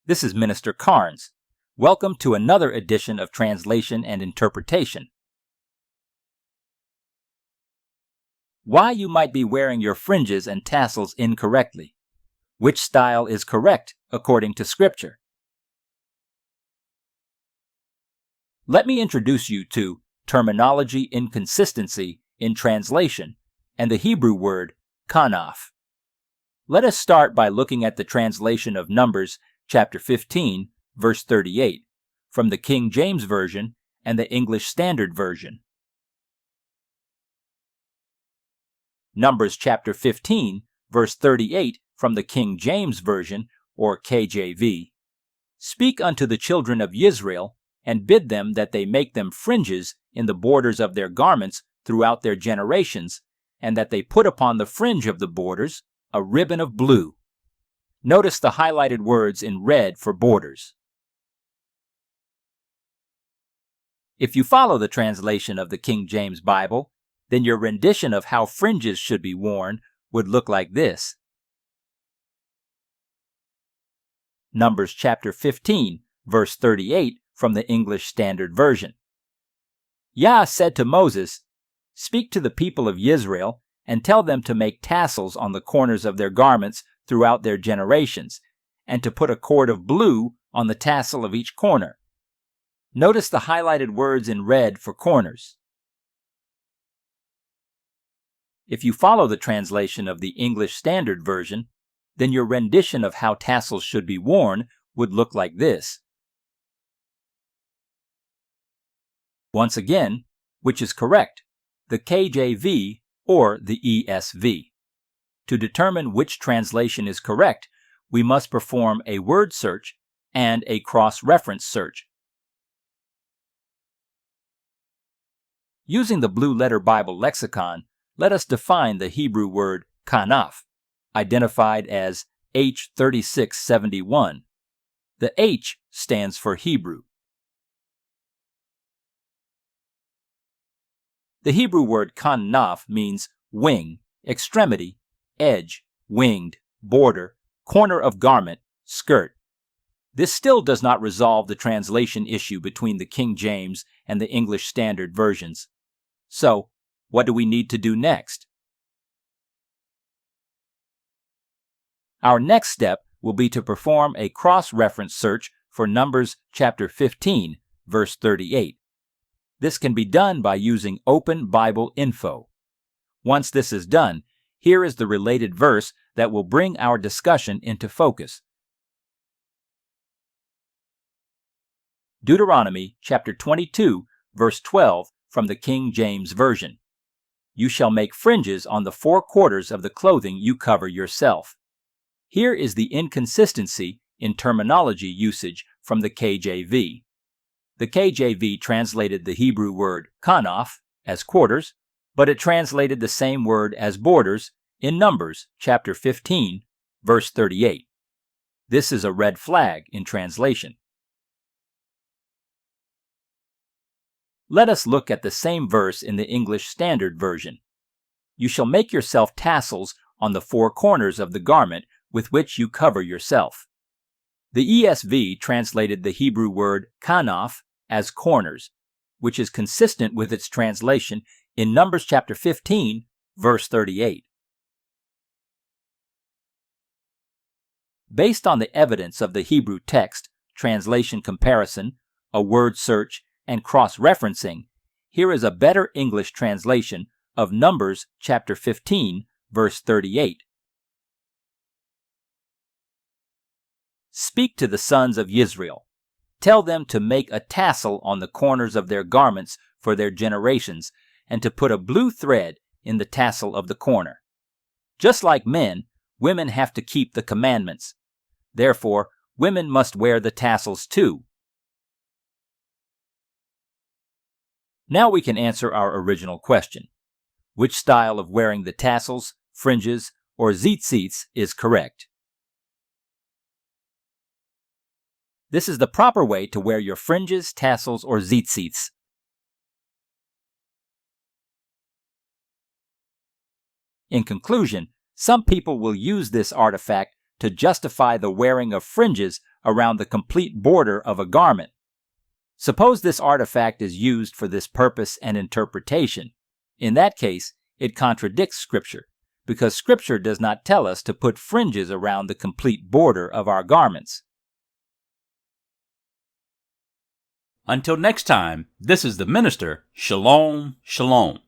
This is Minister Carnes. Welcome to another edition of Translation and Interpretation. Why you might be wearing your fringes and tassels incorrectly. Which style is correct according to Scripture? Let me introduce you to terminology inconsistency in translation and the Hebrew word kanaf. Let us start by looking at the translation of Numbers chapter 15, verse 38, from the King James Version and the English Standard Version. Numbers chapter 15, verse 38 from the King James Version, or KJV. Speak unto the children of Israel, and bid them that they make them fringes in the borders of their garments throughout their generations, and that they put upon the fringe of the borders a ribbon of blue. Notice the highlighted words in red for borders. If you follow the translation of the King James Bible, then your rendition of how fringes should be worn would look like this. Numbers chapter 15, verse 38 from the English Standard Version. Yah said to Moses, "Speak to the people of Israel, and tell them to make tassels on the corners of their garments throughout their generations, and to put a cord of blue on the tassel of each corner." Notice the highlighted words in red for corners. If you follow the translation of the English Standard Version, then your rendition of how tassels should be worn would look like this. Once again, which is correct, the KJV or the ESV? To determine which translation is correct, we must perform a word search and a cross-reference search. Using the Blue Letter Bible lexicon, let us define the Hebrew word kanaf, identified as H3671. The H stands for Hebrew. The Hebrew word kanaf means wing, extremity, edge, winged, border, corner of garment, skirt. This still does not resolve the translation issue between the King James and the English Standard Versions. So, what do we need to do next? Our next step will be to perform a cross-reference search for Numbers chapter 15, verse 38. This can be done by using Open Bible Info. Once this is done, here is the related verse that will bring our discussion into focus. Deuteronomy chapter 22, verse 12 from the King James Version. You shall make fringes on the four quarters of the clothing you cover yourself. Here is the inconsistency in terminology usage from the KJV. The KJV translated the Hebrew word kanaf as quarters, but it translated the same word as borders in Numbers chapter 15, verse 38. This is a red flag in translation. Let us look at the same verse in the English Standard Version. You shall make yourself tassels on the four corners of the garment with which you cover yourself. The ESV translated the Hebrew word kanaf as corners, which is consistent with its translation in Numbers chapter 15, verse 38. Based on the evidence of the Hebrew text, translation comparison, a word search, and cross-referencing, here is a better English translation of Numbers chapter 15, verse 38. Speak to the sons of Israel. Tell them to make a tassel on the corners of their garments for their generations, and to put a blue thread in the tassel of the corner. Just like men, women have to keep the commandments. Therefore, women must wear the tassels too. Now we can answer our original question. Which style of wearing the tassels, fringes, or tzitzits is correct? This is the proper way to wear your fringes, tassels, or tzitzits. In conclusion, some people will use this artifact to justify the wearing of fringes around the complete border of a garment. Suppose this artifact is used for this purpose and interpretation. In that case, it contradicts Scripture, because Scripture does not tell us to put fringes around the complete border of our garments. Until next time, this is the minister. Shalom, shalom.